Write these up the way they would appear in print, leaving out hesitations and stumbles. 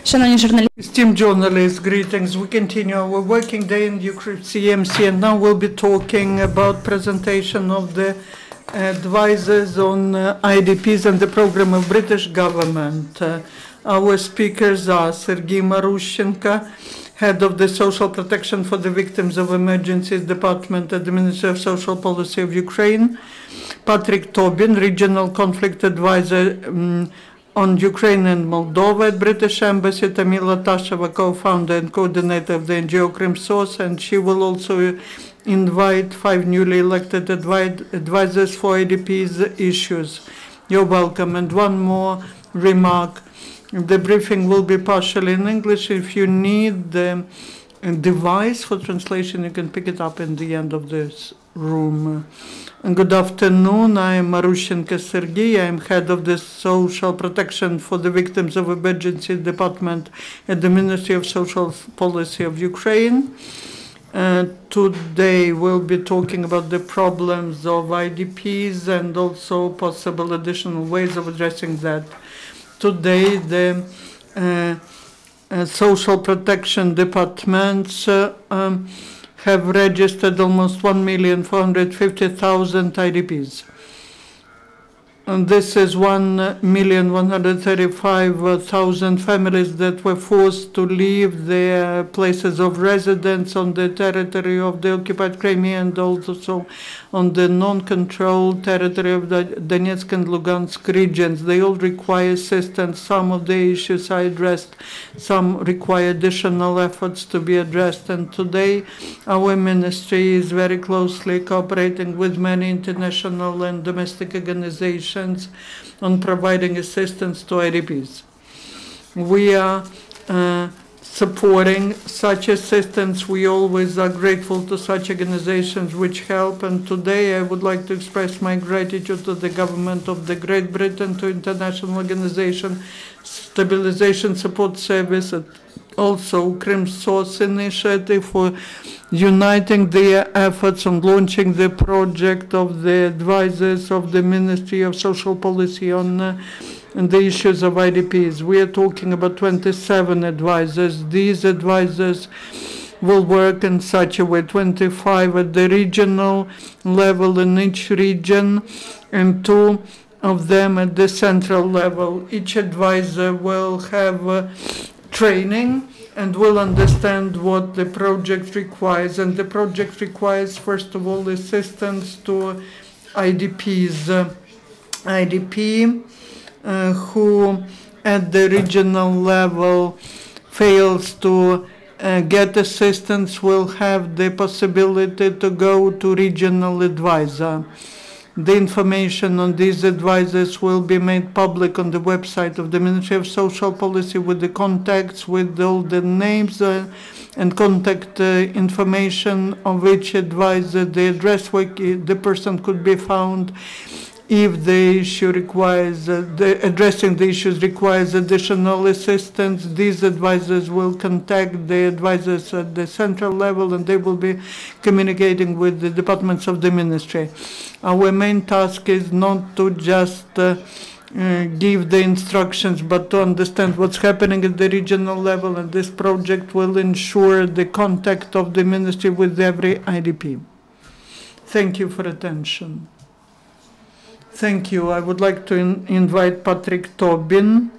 Шановні журналісти. Esteemed journalists, greetings. We continue our working day in Ukraine CMC, and now we'll be talking about presentation of the advices on IDPs and the program of British government. Our speakers are Sergiy Marushchenko, Head of the Social Protection for the Victims of Emergencies Department at the Ministry of Social Policy of Ukraine, Tobin, Regional Conflict Advisor on Ukraine and Moldova at British Embassy, Tamila Tasheva, co-founder and coordinator of the NGO KrymSOS, and she will also invite 5 newly elected advisors for IDPs issues. You're welcome. And one more remark. The briefing will be partially in English. If you need the device for translation, you can pick it up in the end of this room. And good afternoon. I am Marushchenko Sergiy. I am head of the Social Protection for the Victims of Emergencies Department at the Ministry of Social Policy of Ukraine. Today we'll be talking about the problems of IDPs and also possible additional ways of addressing that. Today, the social protection departments have registered almost 1,450,000 IDPs. And this is 1,135,000 families that were forced to leave their places of residence on the territory of the occupied Crimea and also on the non-controlled territory of the Donetsk and Lugansk regions. They all require assistance. Some of the issues are addressed, some require additional efforts to be addressed. And today, our ministry is very closely cooperating with many international and domestic organizations on providing assistance to IDPs. We are supporting such assistance. We always are grateful to such organizations which help, and today I would like to express my gratitude to the government of the Great Britain, to International Organization Stabilization Support Service, and also KrymSOS initiative for uniting their efforts on launching the project of the advisors of the Ministry of Social Policy on the issues of IDPs. We are talking about 27 advisors. These advisors will work in such a way, 25 at the regional level in each region and 2 of them at the central level. Each advisor will have training and will understand what the project requires. And the project requires, first of all, assistance to IDPs. Who at the regional level fails to get assistance will have the possibility to go to regional advisor. The information on these advisors will be made public on the website of the Ministry of Social Policy with the contacts, with all the names and contact information of each advisor, the address where the person could be found. If the issue requires, addressing the issues requires additional assistance, these advisors will contact the advisors at the central level, and they will be communicating with the departments of the ministry. Our main task is not to just give the instructions, but to understand what's happening at the regional level, and this project will ensure the contact of the ministry with every IDP. Thank you for attention. Thank you. I would like to invite Tobin. Tobin.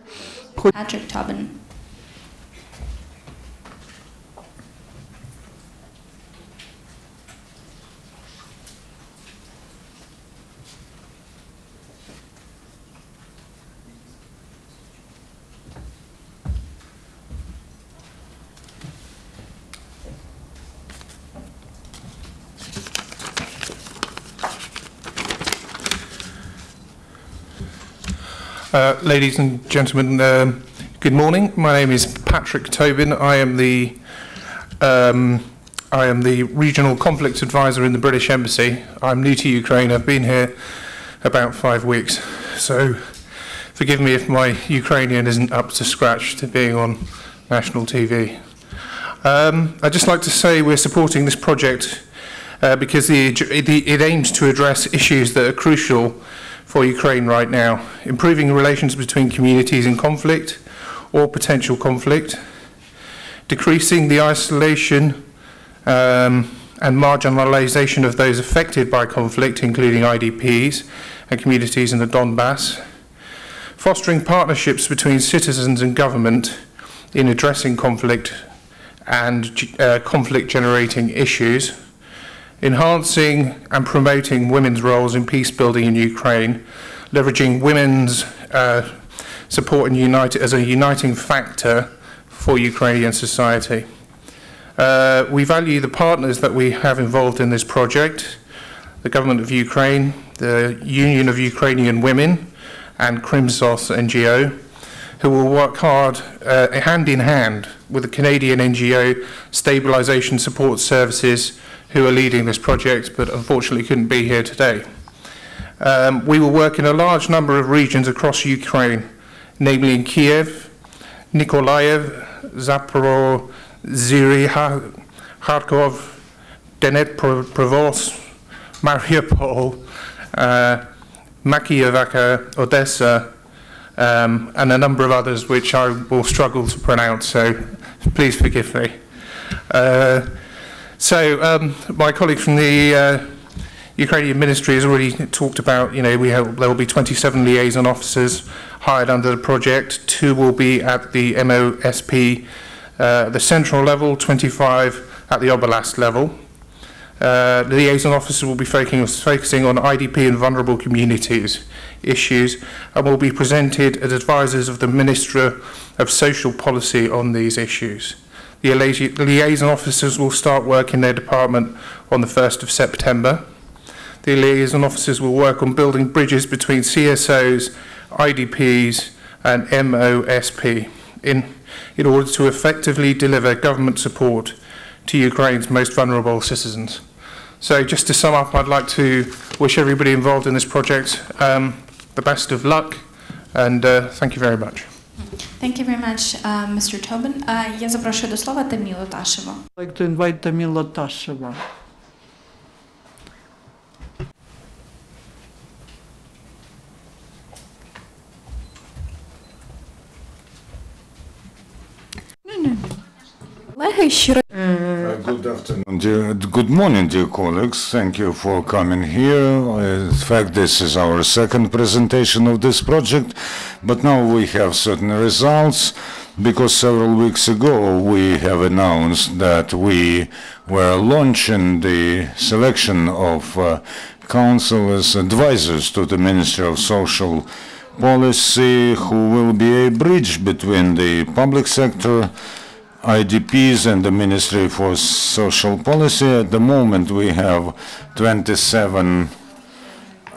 Ladies and gentlemen, good morning. My name is Tobin. I am the Regional Conflict Advisor in the British Embassy. I'm new to Ukraine. I've been here about 5 weeks, so forgive me if my Ukrainian isn't up to scratch to being on national TV. I'd just like to say we're supporting this project because it aims to address issues that are crucial for Ukraine right now, improving relations between communities in conflict, or potential conflict, decreasing the isolation and marginalization of those affected by conflict, including IDPs and communities in the Donbass, fostering partnerships between citizens and government in addressing conflict and conflict-generating issues, enhancing and promoting women's roles in peace building in Ukraine, leveraging women's support as a uniting factor for Ukrainian society. We value the partners that we have involved in this project, the government of Ukraine, the Union of Ukrainian Women, and KrymSOS NGO, who will work hard hand in hand with the Canadian NGO Stabilisation Support Services, who are leading this project, but unfortunately couldn't be here today. We will work in a large number of regions across Ukraine, namely in Kiev, Nikolaev, Zaporozhye, Kharkov, Dnipropetrovsk, Mariupol, Makiivka, Odessa, and a number of others which I will struggle to pronounce, so please forgive me. My colleague from the Ukrainian Ministry has already talked about, there will be 27 liaison officers hired under the project. 2 will be at the MOSP, the central level, 25 at the oblast level. The liaison officers will be focusing on IDP and vulnerable communities issues and will be presented as advisors of the Minister of Social Policy on these issues. The liaison officers will start work in their department on the 1st of September. The liaison officers will work on building bridges between CSOs, IDPs and MOSP in order to effectively deliver government support to Ukraine's most vulnerable citizens. So just to sum up, I'd like to wish everybody involved in this project the best of luck, and thank you very much. Thank you very much, Mr. Tobin. Я запрошую до слова Тамілу Ташеву. I'd like to invite Tamila Tasheva. Good afternoon, good morning, dear colleagues. Thank you for coming here. In fact, this is our second presentation of this project, but now we have certain results because several weeks ago we have announced that we were launching the selection of council as advisors to the Ministry of Social Policy, who will be a bridge between the public sector, IDPs and the Ministry for Social Policy. At the moment we have 27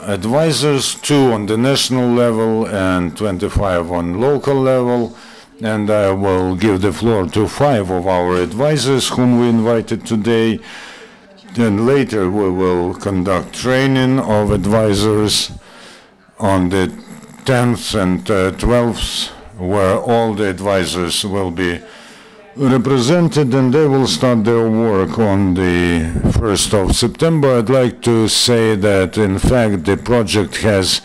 advisors, 2 on the national level and 25 on local level, and I will give the floor to 5 of our advisors whom we invited today. Then later we will conduct training of advisors on the 10th and 12th, where all the advisors will be represented, and they will start their work on the 1st of September. I'd like to say that, in fact, the project has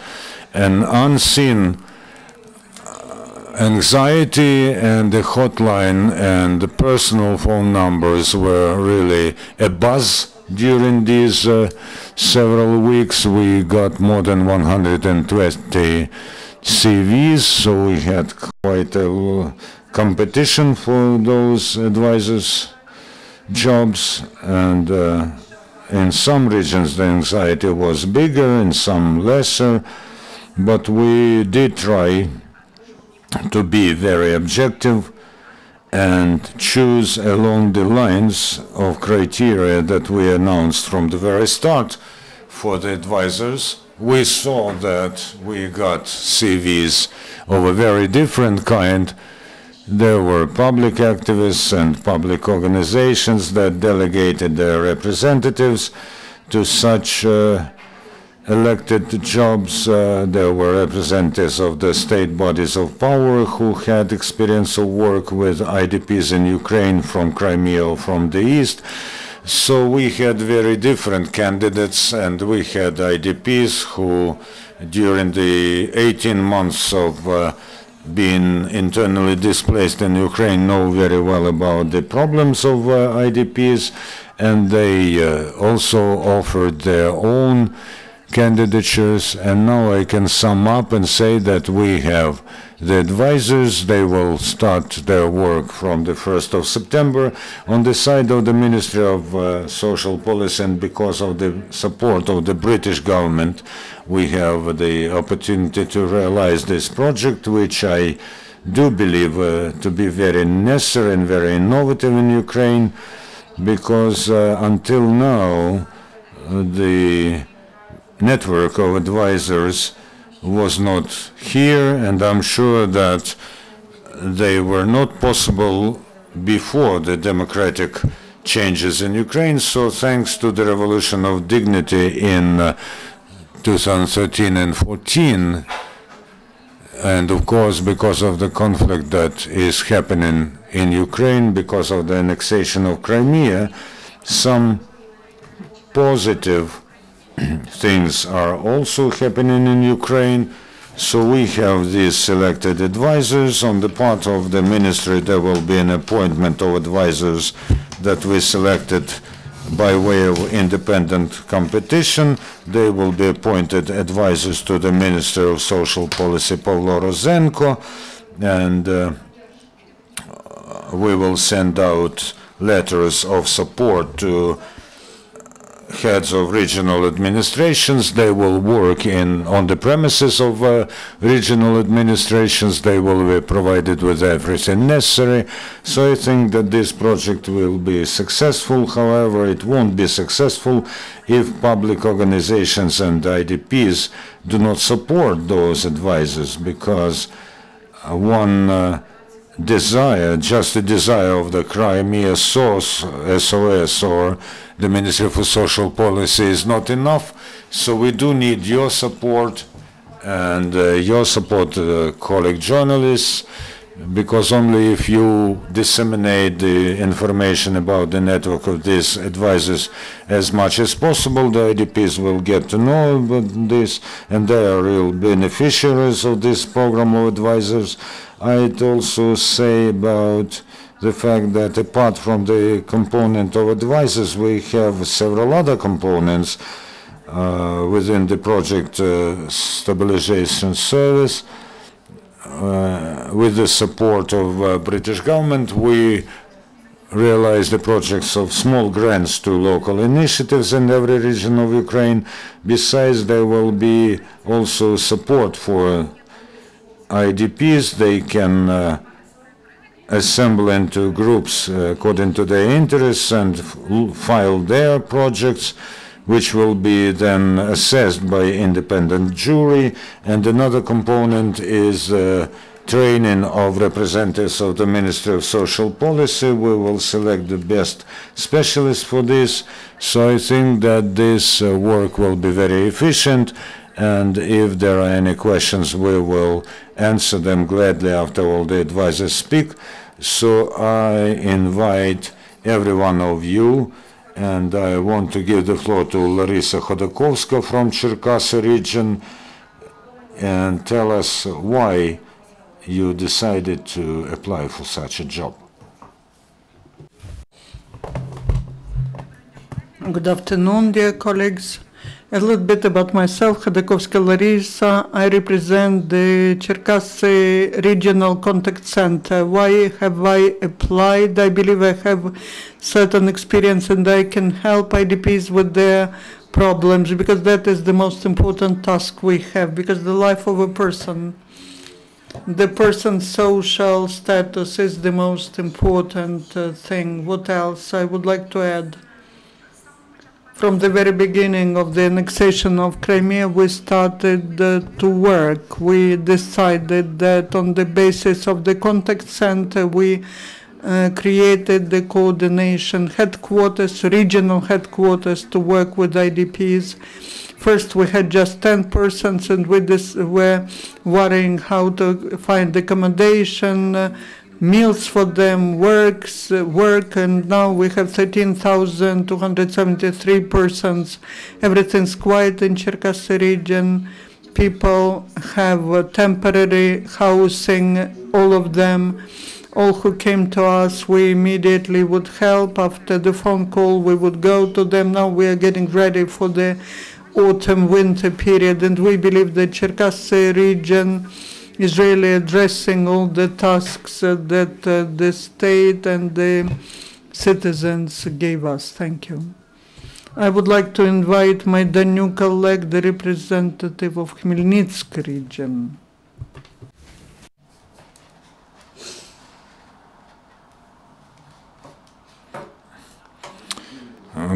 an unseen anxiety, and the hotline and the personal phone numbers were really a buzz during these several weeks. We got more than 120 CVs, so we had quite a competition for those advisors' jobs, and in some regions the anxiety was bigger, in some lesser, but we did try to be very objective and choose along the lines of criteria that we announced from the very start for the advisors. We saw that we got CVs of a very different kind. There were public activists and public organizations that delegated their representatives to such elected jobs. There were representatives of the state bodies of power who had experience of work with IDPs in Ukraine from Crimea or from the east. So we had very different candidates, and we had IDPs who, during the 18 months of being internally displaced in Ukraine know very well about the problems of IDPs, and they also offered their own candidatures. And now I can sum up and say that we have the advisors. They will start their work from the 1st of September on the side of the Ministry of Social Policy, and because of the support of the British government, we have the opportunity to realize this project, which I do believe to be very necessary and very innovative in Ukraine, because until now the network of advisors was not here, and I'm sure that they were not possible before the democratic changes in Ukraine. So thanks to the revolution of dignity in 2013 and 14, and of course because of the conflict that is happening in Ukraine, because of the annexation of Crimea, some positive things are also happening in Ukraine. So we have these selected advisors. On the part of the ministry, there will be an appointment of advisors that we selected by way of independent competition. They will be appointed advisors to the Minister of Social Policy, Pavlo Rozenko, and we will send out letters of support to heads of regional administrations. They will work on the premises of regional administrations. They will be provided with everything necessary. So I think that this project will be successful. However, it won't be successful if public organizations and IDPs do not support those advisors, because one desire, just a desire of the Crimea SOS or the Ministry for Social Policy is not enough. So we do need your support, and your support, colleague journalists, because only if you disseminate the information about the network of these advisors as much as possible, the IDPs will get to know about this, and they are real beneficiaries of this program of advisors. I'd also say about the fact that apart from the component of advisors, we have several other components within the project stabilization service. With the support of British government, we realize the projects of small grants to local initiatives in every region of Ukraine. Besides, there will be also support for IDPs. They can assemble into groups according to their interests and file their projects, which will be then assessed by independent jury. And another component is training of representatives of the Ministry of Social Policy. We will select the best specialists for this. So I think that this work will be very efficient, and if there are any questions, we will answer them gladly after all the advisors speak. So I invite every one of you, and I want to give the floor to Larisa Khodakovska from Cherkasy region, and tell us why you decided to apply for such a job. Good afternoon, dear colleagues. A little bit about myself, Khodakovska Larisa. I represent the Cherkasy Regional Contact Center. Why have I applied? I believe I have certain experience and I can help IDPs with their problems, because that is the most important task we have, because the life of a person, the person's social status is the most important thing. What else I would like to add? From the very beginning of the annexation of Crimea, we started to work. We decided that on the basis of the contact center, we created the coordination headquarters, regional headquarters, to work with IDPs. First, we had just 10 persons, and we were worrying how to find accommodation, meals for them, work, and now we have 13,273 persons. Everything's quiet in Cherkasy region. people have temporary housing, all of them. All who came to us, we immediately would help. After the phone call, we would go to them. Now we are getting ready for the autumn-winter period, and we believe the Cherkasy region is really addressing all the tasks that the state and the citizens gave us. Thank you. I would like to invite my Danu colleague, the representative of Khmelnytsk region.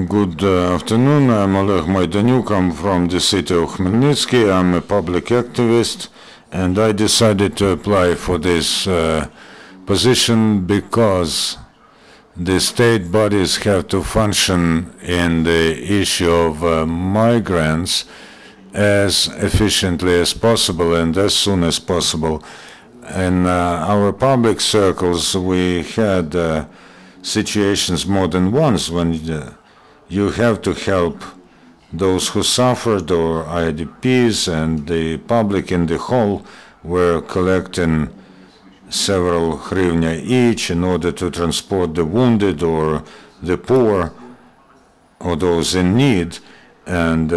Good afternoon. I'm Oleg Maidanyuk. I'm from the city of Khmelnytsky. I'm a public activist, and I decided to apply for this position because the state bodies have to function in the issue of migrants as efficiently as possible and as soon as possible. In our public circles, we had situations more than once when you have to help those who suffered or IDPs, and the public in the whole were collecting several hryvnia each in order to transport the wounded or the poor or those in need, and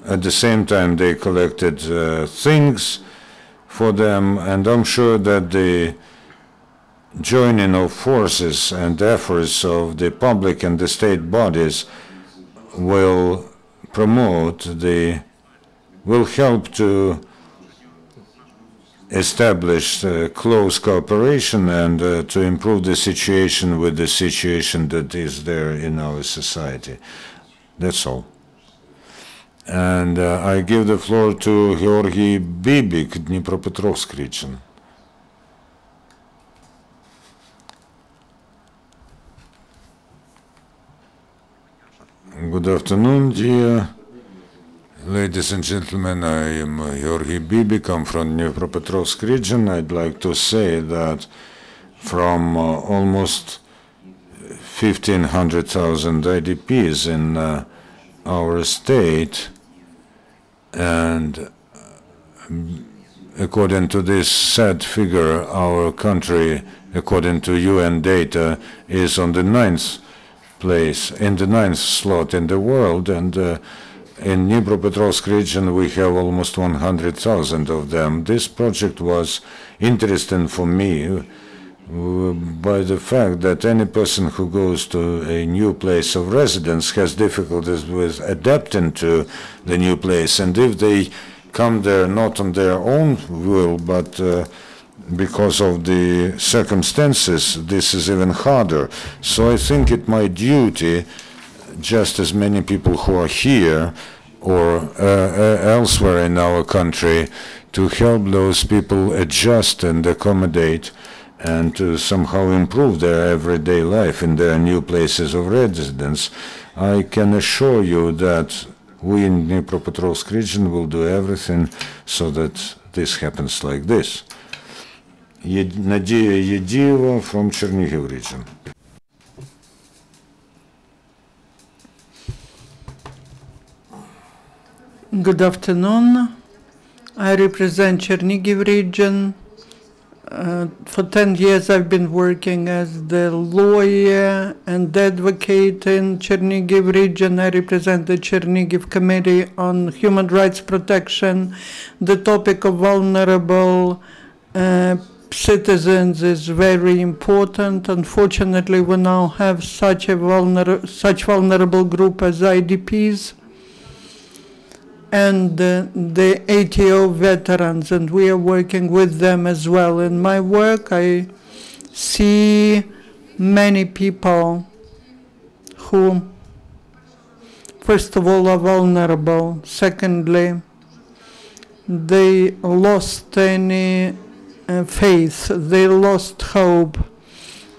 at the same time they collected things for them, and I'm sure that the joining of forces and efforts of the public and the state bodies will help to establish close cooperation and to improve the situation with the situation that is there in our society. That's all. And I give the floor to Sergiy Bibik, Dnipropetrovsk region. Good afternoon, dear ladies and gentlemen. I am Sergiy Bibik. I'm from Dnipropetrovsk region. I'd like to say that from almost 1,500,000 IDPs in our state, and according to this sad figure, our country, according to UN data, is on the 9th place, in the 9th slot in the world, and in Dnipropetrovsk region we have almost 100,000 of them. This project was interesting for me by the fact that any person who goes to a new place of residence has difficulties with adapting to the new place, and if they come there not on their own will but because of the circumstances, this is even harder. So I think it's my duty, just as many people who are here or elsewhere in our country, to help those people adjust and accommodate and to somehow improve their everyday life in their new places of residence. I can assure you that we in Dnipropetrovsk region will do everything so that this happens like this. Nadia Yedieva from Chernihiv region. Good afternoon. I represent Chernihiv region. For 10 years I've been working as the lawyer and advocate in Chernihiv region. I represent the Chernihiv Committee on Human Rights Protection. The topic of vulnerable citizens is very important. Unfortunately, we now have such vulnerable group as IDPs and the ATO veterans, and we are working with them as well. In my work, I see many people who, first of all, are vulnerable. Secondly, they lost any faith, they lost hope,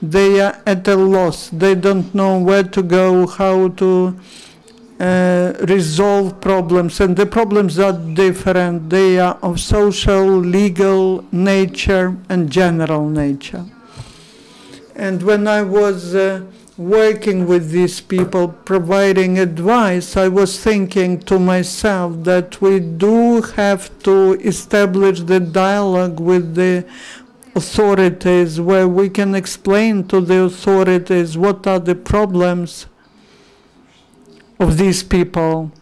they are at a loss, they don't know where to go, how to resolve problems, and the problems are different. They are of social, legal nature and general nature. And when I was working with these people, providing advice, I was thinking to myself that we do have to establish the dialogue with the authorities, where we can explain to the authorities what are the problems of these people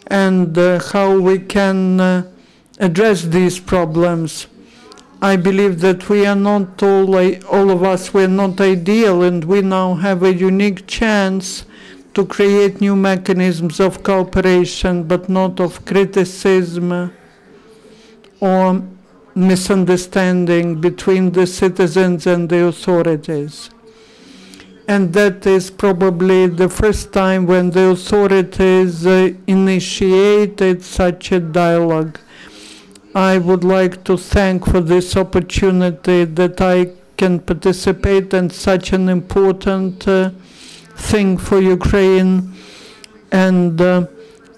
and how we can address these problems. I believe that we are not all of us, we're not ideal, and we now have a unique chance to create new mechanisms of cooperation, but not of criticism or misunderstanding between the citizens and the authorities. And that is probably the first time when the authorities initiated such a dialogue. I would like to thank for this opportunity that I can participate in such an important thing for Ukraine, and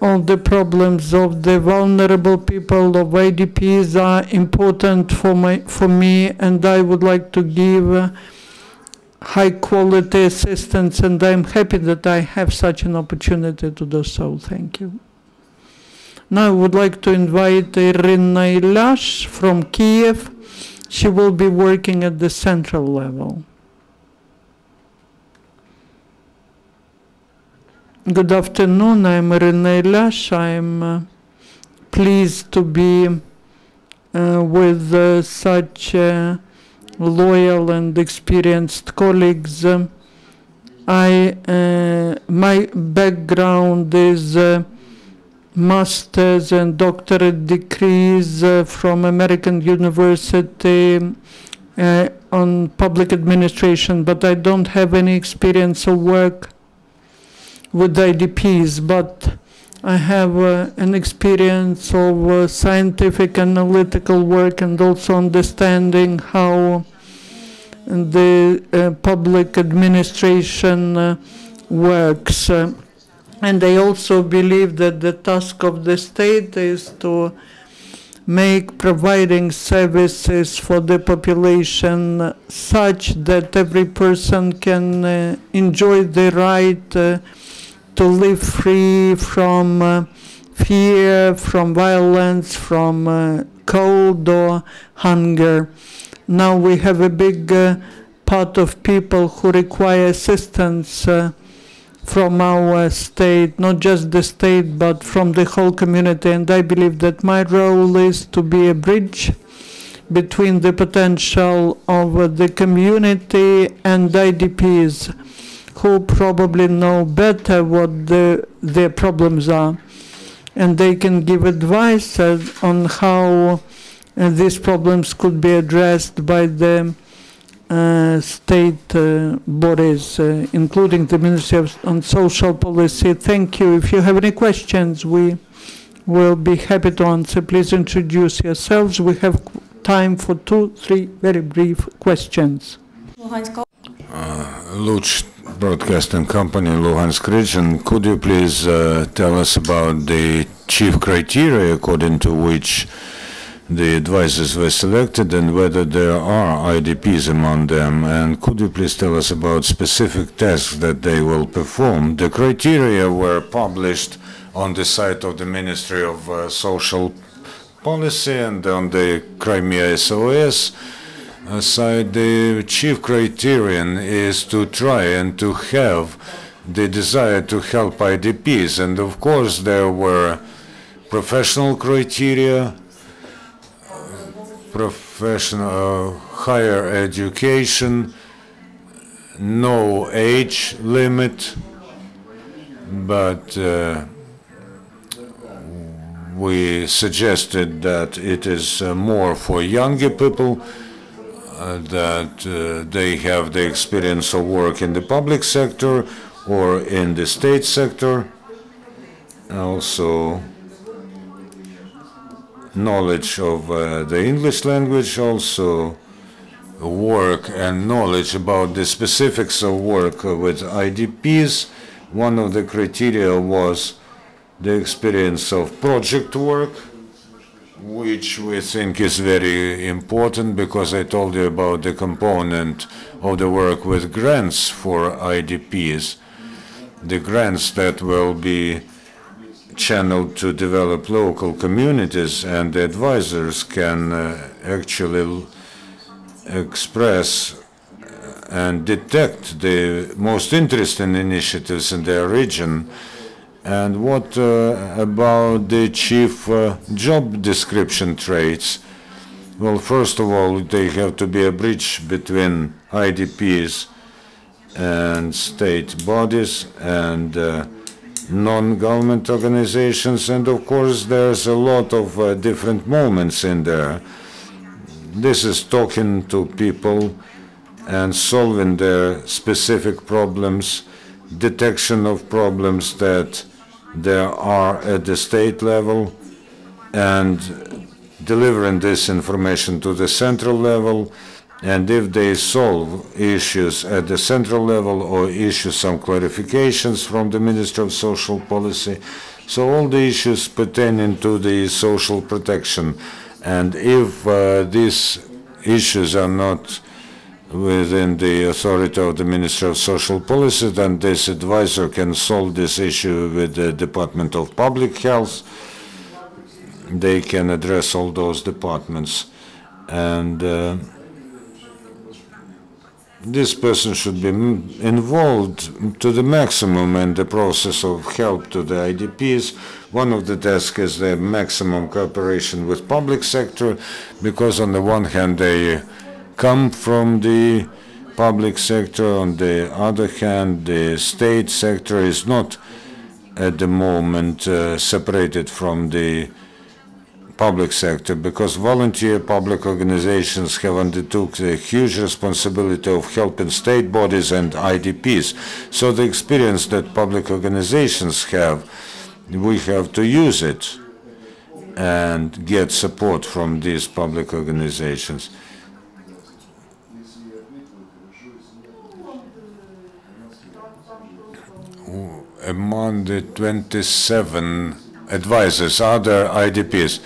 all the problems of the vulnerable people, of IDPs, are important for me, and I would like to give high quality assistance, and I'm happy that I have such an opportunity to do so. Thank you. Now I would like to invite Irina Ilash from Kiev. She will be working at the central level. Good afternoon, I'm Irina Ilash. I'm pleased to be with such loyal and experienced colleagues. My background is master's and doctorate degrees from American University on public administration, but I don't have any experience of work with IDPs, but I have an experience of scientific analytical work and also understanding how the public administration works. And I also believe that the task of the state is to make providing services for the population such that every person can enjoy the right to live free from fear, from violence, from cold or hunger. Now we have a big part of people who require assistance from our state, not just the state, but from the whole community. And I believe that my role is to be a bridge between the potential of the community and IDPs, who probably know better what their problems are. And they can give advice on how these problems could be addressed by the state bodies, including the Ministry on Social Policy. Thank you. If you have any questions, we will be happy to answer. Please introduce yourselves. We have time for 2-3 very brief questions. Luch Broadcasting Company, Luhansk region. Could you please tell us about the chief criteria according to which the advisors were selected and whether there are IDPs among them? And could you please tell us about specific tasks that they will perform? The criteria were published on the site of the Ministry of Social Policy and on the Crimea SOS side. The chief criterion is to try and to have the desire to help IDPs. And of course there were professional criteria, professional higher education, no age limit, but we suggested that it is more for younger people, that they have the experience of work in the public sector or in the state sector, also knowledge of the English language, also work and knowledge about the specifics of work with IDPs. One of the criteria was the experience of project work, which we think is very important, because I told you about the component of the work with grants for IDPs, the grants that will be channeled to develop local communities, and the advisors can actually express and detect the most interesting initiatives in their region. And what about the chief job description traits? Well, first of all, they have to be a bridge between IDPs and state bodies and non-government organizations, and of course there's a lot of different moments in there. This is talking to people and solving their specific problems, detection of problems that there are at the state level, and delivering this information to the central level. And if they solve issues at the central level or issue some clarifications from the Ministry of Social Policy, so all the issues pertaining to the social protection. And if these issues are not within the authority of the Ministry of Social Policy, then this advisor can solve this issue with the Department of Public Health. They can address all those departments. And this person should be involved to the maximum in the process of help to the IDPs. One of the tasks is the maximum cooperation with public sector, because on the one hand they come from the public sector, on the other hand the state sector is not at the moment separated from the public sector, because volunteer public organizations have undertook the huge responsibility of helping state bodies and IDPs. So the experience that public organizations have, we have to use it and get support from these public organizations. Among the 27 advisors, other IDPs,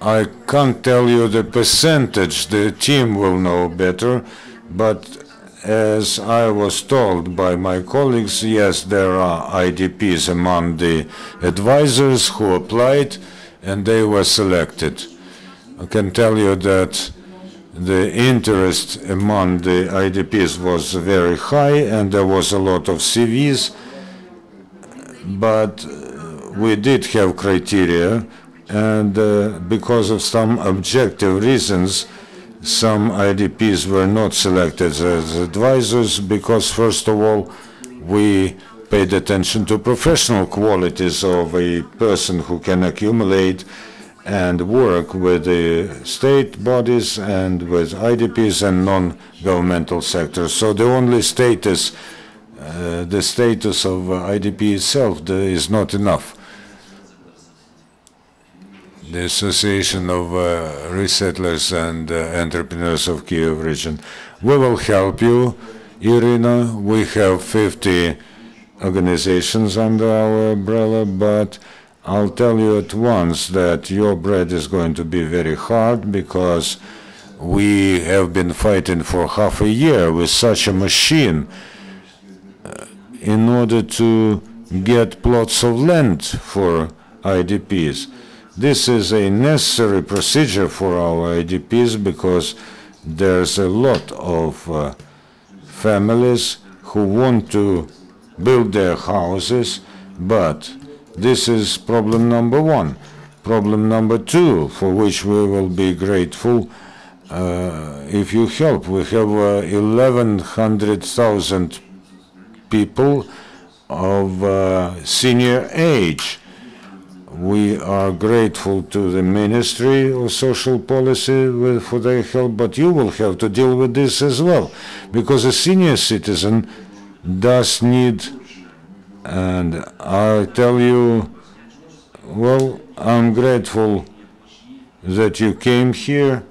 I can't tell you the percentage, the team will know better, but as I was told by my colleagues, yes, there are IDPs among the advisors who applied and they were selected. I can tell you that the interest among the IDPs was very high and there was a lot of CVs, but we did have criteria, and because of some objective reasons, some IDPs were not selected as advisors, because first of all, we paid attention to professional qualities of a person who can accumulate and work with the state bodies and with IDPs and non-governmental sectors. So the only status, the status of IDP itself is not enough. The Association of Resettlers and Entrepreneurs of Kyiv region. We will help you, Irina. We have 50 organizations under our umbrella, but I'll tell you at once that your bread is going to be very hard, because we have been fighting for half a year with such a machine in order to get plots of land for IDPs. This is a necessary procedure for our IDPs, because there's a lot of families who want to build their houses, but this is problem number one. Problem number two, for which we will be grateful if you help. We have 1,100,000 people of senior age. We are grateful to the Ministry of Social Policy for their help, but you will have to deal with this as well, because a senior citizen does need, and I tell you, well, I'm grateful that you came here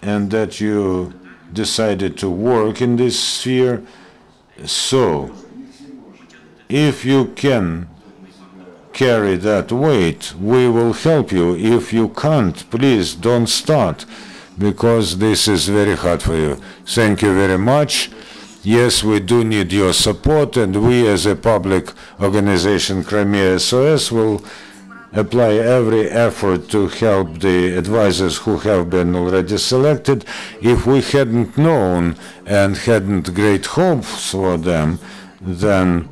and that you decided to work in this sphere. So, if you can carry that weight. We will help you. If you can't, please don't start, because this is very hard for you. Thank you very much. Yes, we do need your support, and we as a public organization, Crimea SOS, will apply every effort to help the advisors who have been already selected. If we hadn't known and hadn't great hopes for them, then,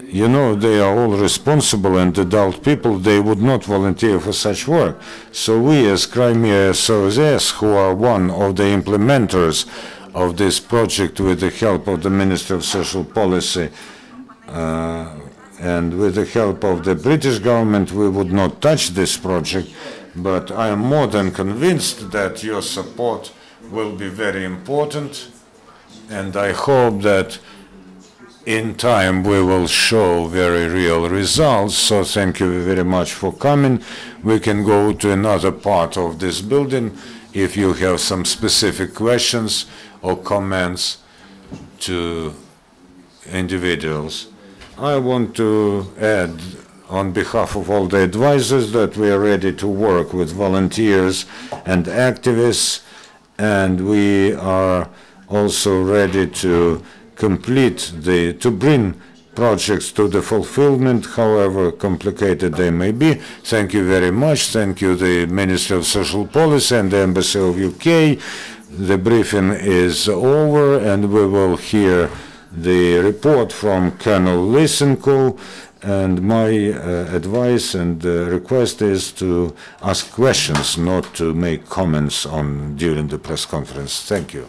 you know, they are all responsible and adult people. They would not volunteer for such work. So we as Crimea SOS, who are one of the implementers of this project with the help of the Minister of Social Policy, and with the help of the British government, we would not touch this project, but I am more than convinced that your support will be very important, and I hope that in time we will show very real results. So thank you very much for coming. We can go to another part of this building if you have some specific questions or comments to individuals. I want to add, on behalf of all the advisors, that we are ready to work with volunteers and activists, and we are also ready to to bring projects to the fulfillment, however complicated they may be. Thank you very much. Thank you, the Minister of Social Policy and the Embassy of UK. The briefing is over, and we will hear the report from Colonel Lysenko, and my advice and request is to ask questions, not to make comments during the press conference. Thank you.